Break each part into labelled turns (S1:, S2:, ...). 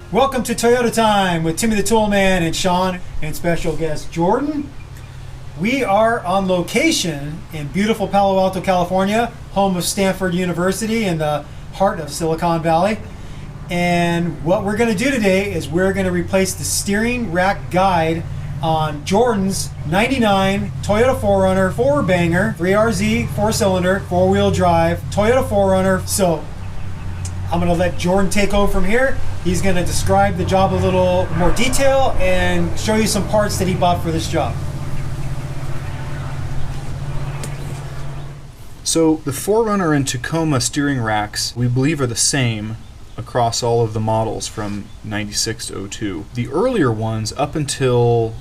S1: Welcome to Toyota Time with Timmy the Toolman and Sean and special guest Jordan. We are on location in beautiful Palo Alto, California, home of Stanford University in the heart of Silicon Valley. And what we're going to do today is we're going to replace the steering rack guide on Jordan's 99 Toyota 4Runner 4-banger, 3RZ, 4-cylinder, 4-wheel drive, Toyota 4Runner. So I'm going to let Jordan take over from here. He's going to describe the job a little more detail and show you some parts that he bought for this job.
S2: So the 4Runner and Tacoma steering racks, we believe, are the same across all of the models from 96 to 02. The earlier ones, up until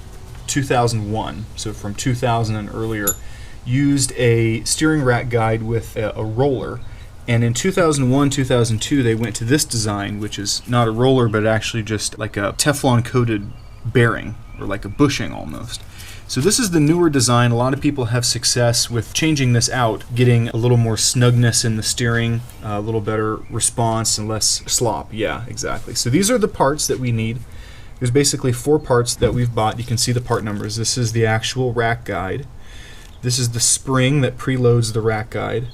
S2: 2001, so from 2000 and earlier, used a steering rack guide with a roller. And in 2001, 2002, they went to this design, which is not a roller, but actually just like a Teflon-coated bearing, or like a bushing almost. So this is the newer design. A lot of people have success with changing this out, getting a little more snugness in the steering, a little better response and less slop. Yeah, exactly. So these are the parts that we need. There's basically 4 parts that we've bought. You can see the part numbers. This is the actual rack guide. This is the spring that preloads the rack guide.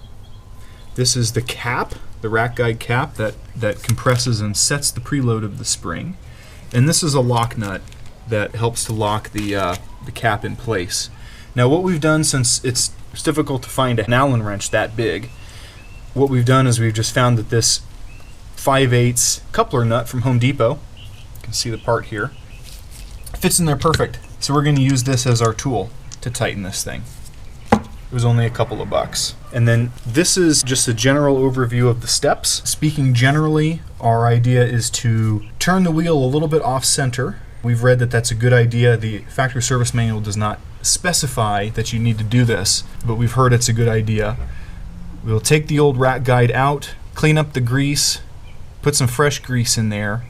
S2: This is the cap, the rack guide cap that compresses and sets the preload of the spring. And this is a lock nut that helps to lock the cap in place. Now what we've done, since it's difficult to find an Allen wrench that big, what we've done is we've just found that this 5/8 coupler nut from Home Depot, you can see the part here, fits in there perfect. So we're going to use this as our tool to tighten this thing. It was only a couple of bucks. And then this is just a general overview of the steps. Speaking generally, our idea is to turn the wheel a little bit off center. We've read that that's a good idea. The factory service manual does not specify that you need to do this, but we've heard it's a good idea. We'll take the old rack guide out, clean up the grease, put some fresh grease in there,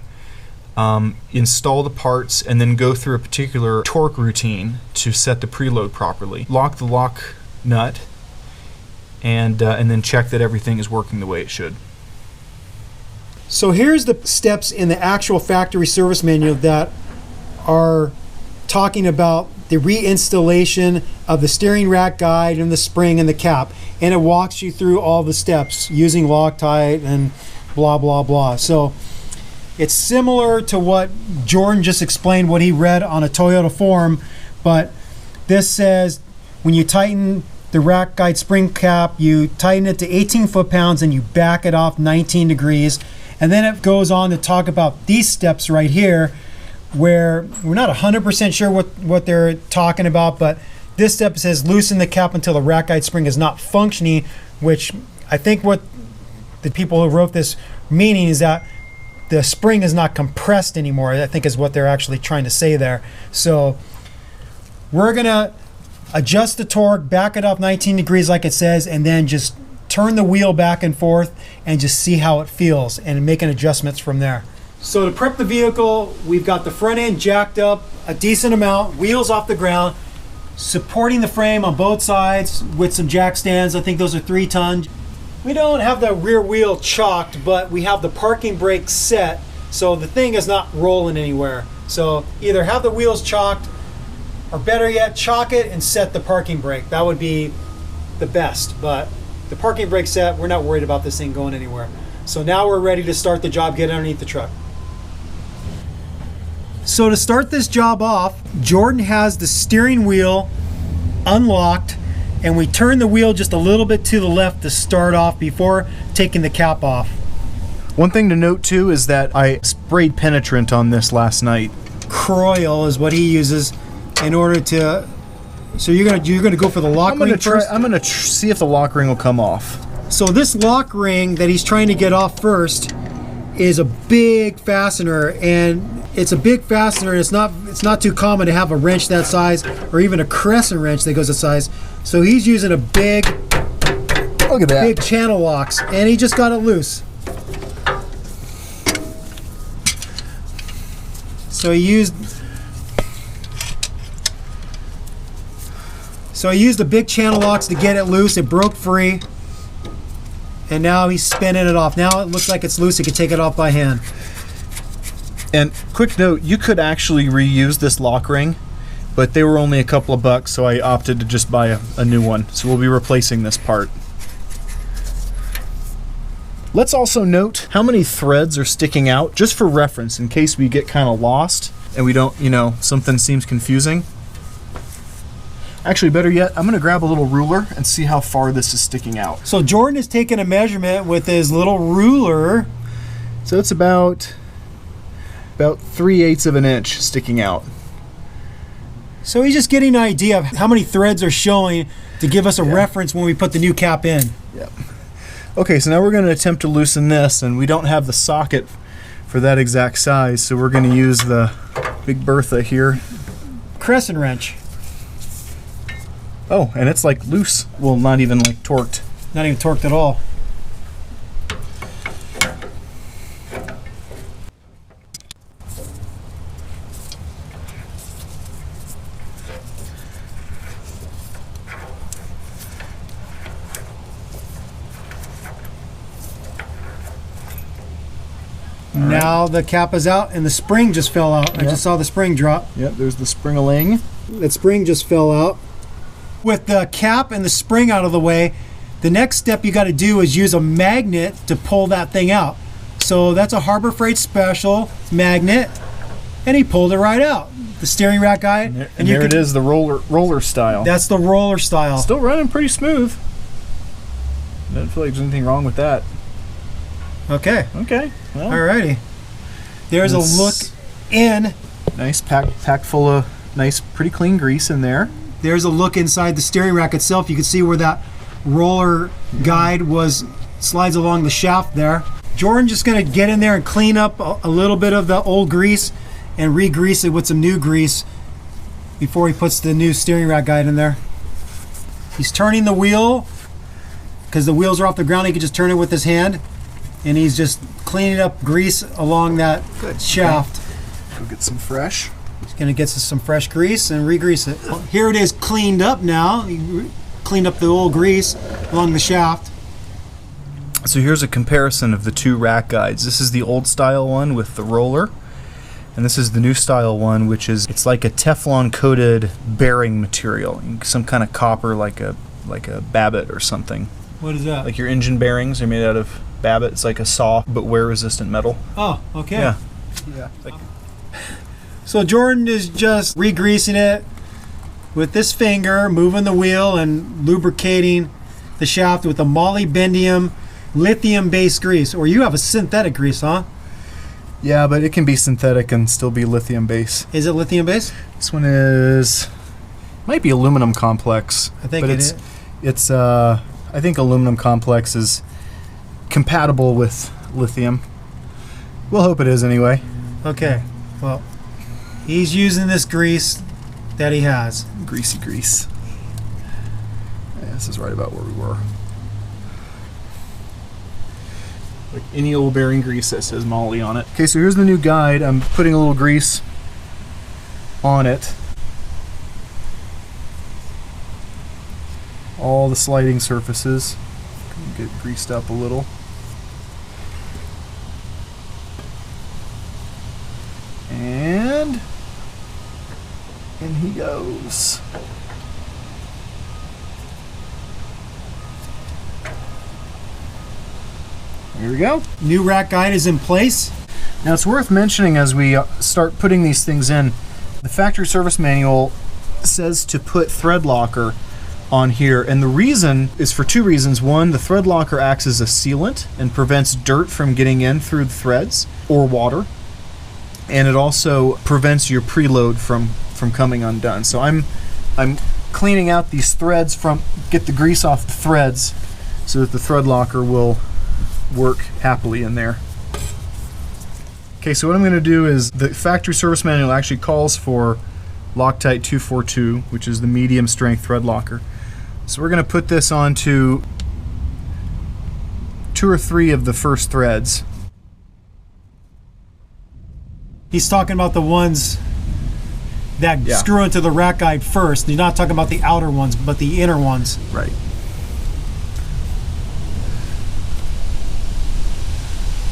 S2: install the parts, and then go through a particular torque routine to set the preload properly. Lock the lock nut, and then check that everything is working the way it should.
S1: So here's the steps in the actual factory service manual that are talking about the reinstallation of the steering rack guide and the spring and the cap, and it walks you through all the steps using Loctite and blah blah blah. So it's similar to what Jordan just explained, what he read on a Toyota forum, but this says when you tighten the rack guide spring cap, you tighten it to 18 foot-pounds and you back it off 19 degrees. And then it goes on to talk about these steps right here, where we're not 100% sure what they're talking about, but this step says loosen the cap until the rack guide spring is not functioning, which I think what the people who wrote this meaning is that the spring is not compressed anymore, I think is what they're actually trying to say there. So we're gonna adjust the torque, back it up 19 degrees like it says, and then just turn the wheel back and forth and just see how it feels and making adjustments from there. So to prep the vehicle, we've got the front end jacked up a decent amount, wheels off the ground, supporting the frame on both sides with some jack stands. I think those are 3 ton. We don't have the rear wheel chalked, but we have the parking brake set, so the thing is not rolling anywhere. So either have the wheels chalked, or better yet, chalk it and set the parking brake. That would be the best, but the parking brake set, we're not worried about this thing going anywhere. So now we're ready to start the job, get underneath the truck. So to start this job off, Jordan has the steering wheel unlocked, and we turn the wheel just a little bit to the left to start off before taking the cap off.
S2: One thing to note too is that I sprayed penetrant on this last night.
S1: Croil is what he uses in order to. So you're gonna go for the lock ring first?
S2: I'm gonna see if the lock ring will come off.
S1: So this lock ring that he's trying to get off first is a big fastener, and it's a big fastener. It's not too common to have a wrench that size, or even a crescent wrench that goes that size. So he's using a big,
S2: look at that,
S1: big channel locks, and he just got it loose. So he used the big channel locks to get it loose. It broke free, and now he's spinning it off. Now it looks like it's loose. He can take it off by hand.
S2: And quick note, you could actually reuse this lock ring, but they were only a couple of bucks, so I opted to just buy a new one. So we'll be replacing this part. Let's also note how many threads are sticking out, just for reference, in case we get kind of lost and we don't, something seems confusing. Actually, better yet, I'm going to grab a little ruler and see how far this is sticking out.
S1: So Jordan is taking a measurement with his little ruler.
S2: So it's about 3/8 of an inch sticking out.
S1: So he's just getting an idea of how many threads are showing to give us a reference when we put the new cap in.
S2: Yep. Okay, so now we're going to attempt to loosen this, and we don't have the socket for that exact size, so we're going to use the Big Bertha here.
S1: Crescent wrench.
S2: Oh, and it's like loose. Well, not even like torqued.
S1: Not even torqued at all. Now the cap is out and the spring just fell out. I just saw the spring drop.
S2: Yep, there's the spring-a-ling.
S1: That spring just fell out. With the cap and the spring out of the way, the next step you got to do is use a magnet to pull that thing out. So that's a Harbor Freight special magnet, and he pulled it right out. The steering rack guide.
S2: And there it is, the roller style.
S1: That's the roller style.
S2: Still running pretty smooth. Doesn't feel like there's anything wrong with that.
S1: Okay.
S2: Okay. Well,
S1: alrighty. There's a look in.
S2: Nice packed full of nice, pretty clean grease in there.
S1: There's a look inside the steering rack itself. You can see where that roller guide slides along the shaft there. Jordan's just gonna get in there and clean up a little bit of the old grease and re-grease it with some new grease before he puts the new steering rack guide in there. He's turning the wheel because the wheels are off the ground. He can just turn it with his hand, and he's just cleaning up grease along that shaft.
S2: Go get some fresh.
S1: He's gonna get some fresh grease and re-grease it. Well, here it is cleaned up now. He cleaned up the old grease along the shaft.
S2: So here's a comparison of the two rack guides. This is the old style one with the roller, and this is the new style one, which is, it's like a Teflon coated bearing material, some kind of copper, like a Babbitt or something.
S1: What is that?
S2: Like your engine bearings are made out of Babbitt. It's like a soft but wear resistant metal.
S1: Oh, okay.
S2: Yeah.
S1: So Jordan is just re-greasing it with this finger, moving the wheel and lubricating the shaft with a molybdenum lithium-based grease. Or you have a synthetic grease, huh?
S2: Yeah, but it can be synthetic and still be lithium base.
S1: Is it lithium-based?
S2: This one might be aluminum complex.
S1: I think it is.
S2: I think aluminum complex is compatible with lithium. We'll hope it is anyway.
S1: Okay. Well, he's using this grease that he has.
S2: Greasy grease. Yeah, this is right about where we were. Like any old bearing grease that says Molly on it. Okay, so here's the new guide. I'm putting a little grease on it. All the sliding surfaces get greased up a little. And in he goes. Here we go.
S1: New rack guide is in place.
S2: Now it's worth mentioning as we start putting these things in, the factory service manual says to put thread locker on here, and the reason is for two reasons. One, the thread locker acts as a sealant and prevents dirt from getting in through the threads or water, and it also prevents your preload from coming undone. So I'm cleaning out these threads get the grease off the threads so that the thread locker will work happily in there. Okay, so what I'm going to do is, the factory service manual actually calls for Loctite 242, which is the medium strength thread locker. So we're going to put this onto 2 or 3 of the first threads.
S1: He's talking about the ones that screw into the rack guide first. He's not talking about the outer ones, but the inner ones.
S2: Right.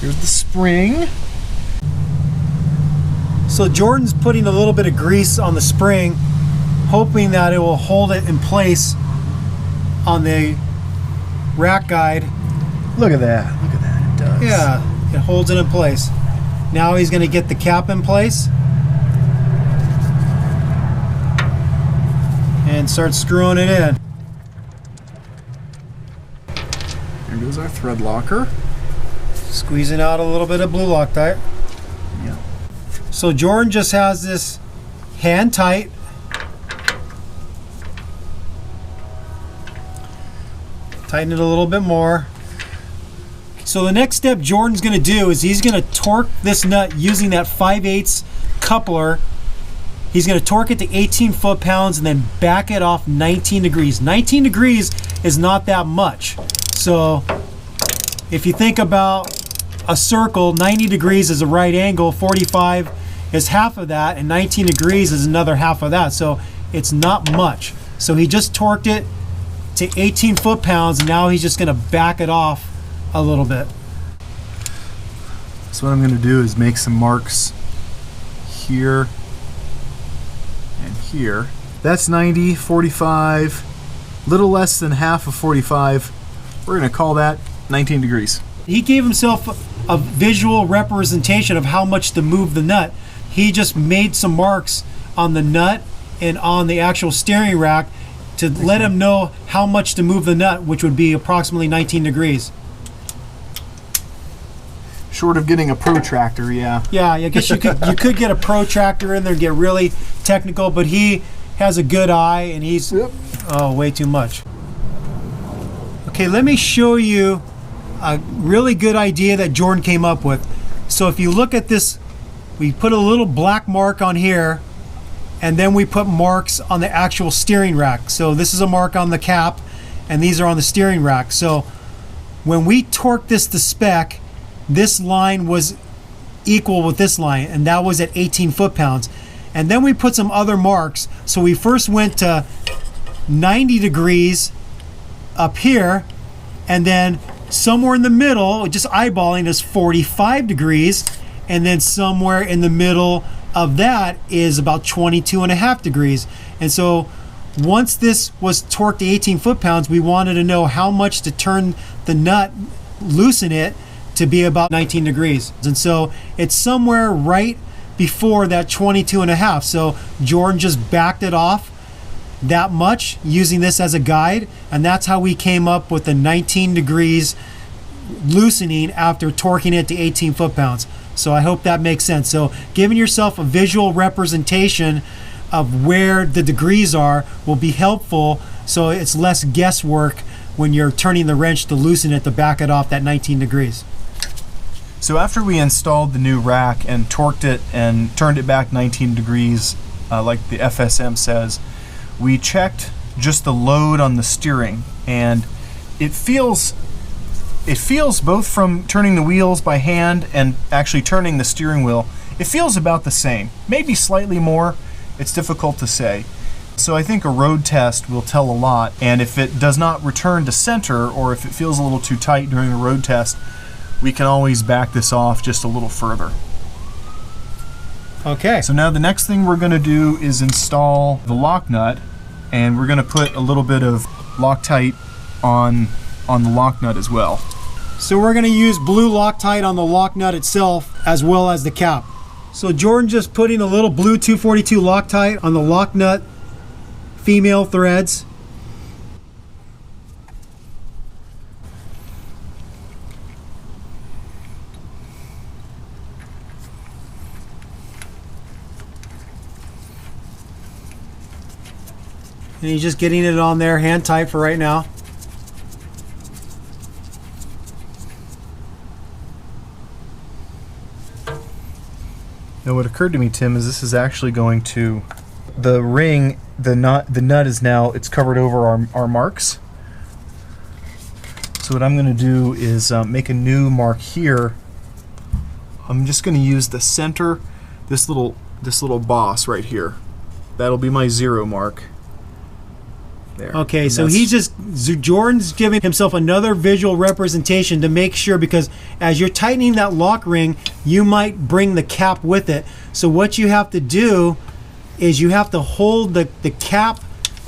S2: Here's the spring.
S1: So Jordan's putting a little bit of grease on the spring, hoping that it will hold it in place on the rack guide.
S2: Look at that. Look at that. It does.
S1: Yeah, it holds it in place. Now he's going to get the cap in place and start screwing it in.
S2: There goes our thread locker.
S1: Squeezing out a little bit of blue Loctite.
S2: Yeah.
S1: So Jordan just has this hand tight. Tighten it a little bit more. So the next step Jordan's going to do is he's going to torque this nut using that 5/8 coupler. He's going to torque it to 18 foot-pounds and then back it off 19 degrees. 19 degrees is not that much. So if you think about a circle, 90 degrees is a right angle, 45 is half of that, and 19 degrees is another half of that. So it's not much. So he just torqued it to 18 foot-pounds, and now he's just going to back it off a little bit.
S2: So what I'm going to do is make some marks here and here. That's 90, 45, little less than half of 45. We're going to call that 19 degrees.
S1: He gave himself a visual representation of how much to move the nut. He just made some marks on the nut and on the actual steering rack to let him know how much to move the nut, which would be approximately 19 degrees.
S2: Short of getting a protractor, yeah.
S1: Yeah, I guess you could get a protractor in there and get really technical, but he has a good eye and he's way too much. Okay, let me show you a really good idea that Jordan came up with. So if you look at this, we put a little black mark on here, and then we put marks on the actual steering rack. So this is a mark on the cap, and these are on the steering rack. So when we torqued this to spec, this line was equal with this line, and that was at 18 foot-pounds. And then we put some other marks. So we first went to 90 degrees up here, and then somewhere in the middle, just eyeballing, is 45 degrees, and then somewhere in the middle of that is about 22.5 degrees. And so once this was torqued to 18 foot-pounds, we wanted to know how much to turn the nut, loosen it, to be about 19 degrees. And so it's somewhere right before that 22.5. So Jordan just backed it off that much using this as a guide, and that's how we came up with the 19 degrees loosening after torquing it to 18 foot-pounds. So I hope that makes sense. So giving yourself a visual representation of where the degrees are will be helpful, so it's less guesswork when you're turning the wrench to loosen it to back it off that 19 degrees.
S2: So after we installed the new rack and torqued it and turned it back 19 degrees, like the FSM says, we checked just the load on the steering, and it feels both from turning the wheels by hand and actually turning the steering wheel, it feels about the same. Maybe slightly more, it's difficult to say. So I think a road test will tell a lot, and if it does not return to center, or if it feels a little too tight during a road test, we can always back this off just a little further.
S1: Okay.
S2: So now the next thing we're going to do is install the lock nut, and we're going to put a little bit of Loctite on the lock nut as well.
S1: So we're going to use blue Loctite on the lock nut itself as well as the cap. So Jordan just putting a little blue 242 Loctite on the lock nut female threads. And he's just getting it on there hand tight for right now.
S2: Now what occurred to me, Tim, is this is actually going to, the ring, the nut is now, it's covered over our marks. So what I'm going to do is make a new mark here. I'm just going to use the center, this little boss right here. That'll be my 0 mark. there.
S1: Okay,
S2: And
S1: so Jordan's giving himself another visual representation to make sure, because as you're tightening that lock ring, you might bring the cap with it. So what you have to do is you have to hold the cap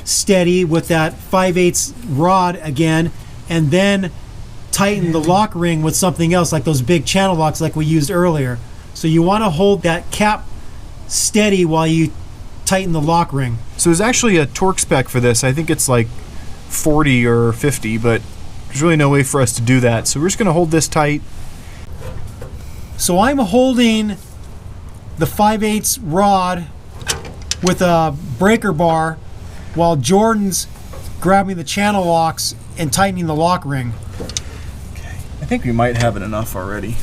S1: steady with that 5/8 rod again, and then tighten the lock ring with something else, like those big channel locks like we used earlier. So you want to hold that cap steady while you tighten the lock ring.
S2: So there's actually a torque spec for this. I think it's like 40 or 50, but there's really no way for us to do that. So we're just going to hold this tight.
S1: So I'm holding the 5/8 rod with a breaker bar while Jordan's grabbing the channel locks and tightening the lock ring.
S2: Okay, I think we might have it enough already.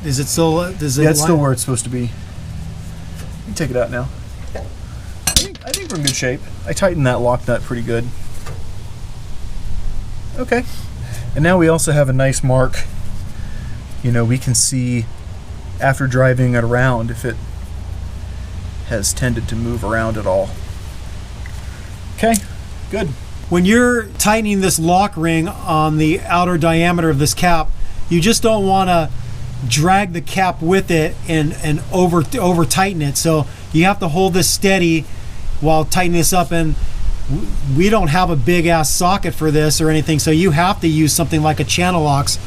S1: Is it still?
S2: Yeah, it's still where it's supposed to be. You can take it out now. I think we're in good shape. I tightened that lock nut pretty good. Okay. And now we also have a nice mark. You know, we can see after driving it around if it has tended to move around at all. Okay, good.
S1: When you're tightening this lock ring on the outer diameter of this cap, you just don't want to drag the cap with it and over tighten it. So you have to hold this steady while tightening this up, and we don't have a big ass socket for this or anything, so you have to use something like a channel locks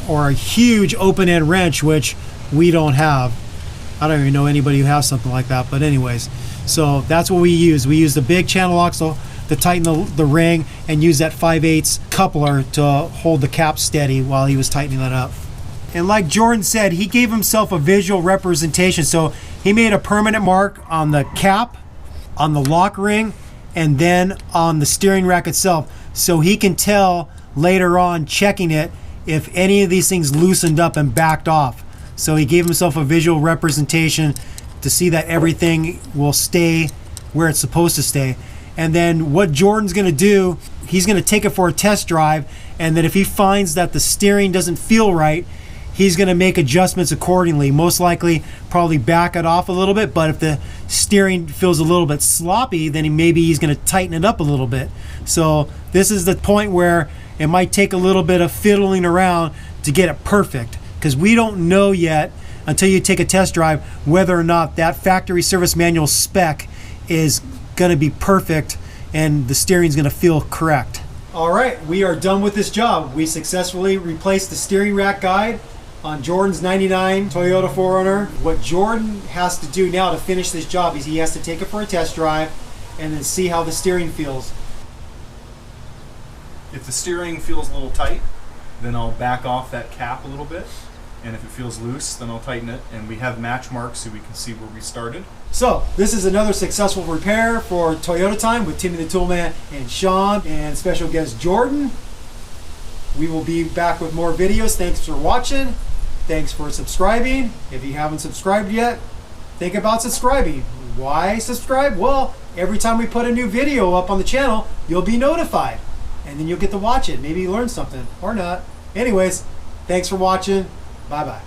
S1: or a huge open end wrench, which we don't have. I don't even know anybody who has something like that, but anyways, so that's what we use. We use the big channel locks to tighten the ring, and use that 5/8 coupler to hold the cap steady while he was tightening that up. And like Jordan said, he gave himself a visual representation. So he made a permanent mark on the cap, on the lock ring, and then on the steering rack itself. So he can tell later on, checking it, if any of these things loosened up and backed off. So he gave himself a visual representation to see that everything will stay where it's supposed to stay. And then what Jordan's going to do, he's going to take it for a test drive, and then if he finds that the steering doesn't feel right, he's going to make adjustments accordingly. Most likely probably back it off a little bit, but if the steering feels a little bit sloppy, then maybe he's going to tighten it up a little bit. So this is the point where it might take a little bit of fiddling around to get it perfect, because we don't know yet until you take a test drive whether or not that factory service manual spec is going to be perfect and the steering's going to feel correct. All right, we are done with this job. We successfully replaced the steering rack guide on Jordan's 99 Toyota 4Runner. What Jordan has to do now to finish this job is he has to take it for a test drive and then see how the steering feels.
S2: If the steering feels a little tight, then I'll back off that cap a little bit. And if it feels loose, then I'll tighten it. And we have match marks so we can see where we started.
S1: So this is another successful repair for Toyota Time with Timmy the Toolman and Sean and special guest Jordan. We will be back with more videos. Thanks for watching. Thanks for subscribing. If you haven't subscribed yet, think about subscribing. Why subscribe? Well, every time we put a new video up on the channel, you'll be notified. And then you'll get to watch it. Maybe you learn something or not. Anyways, thanks for watching. Bye-bye.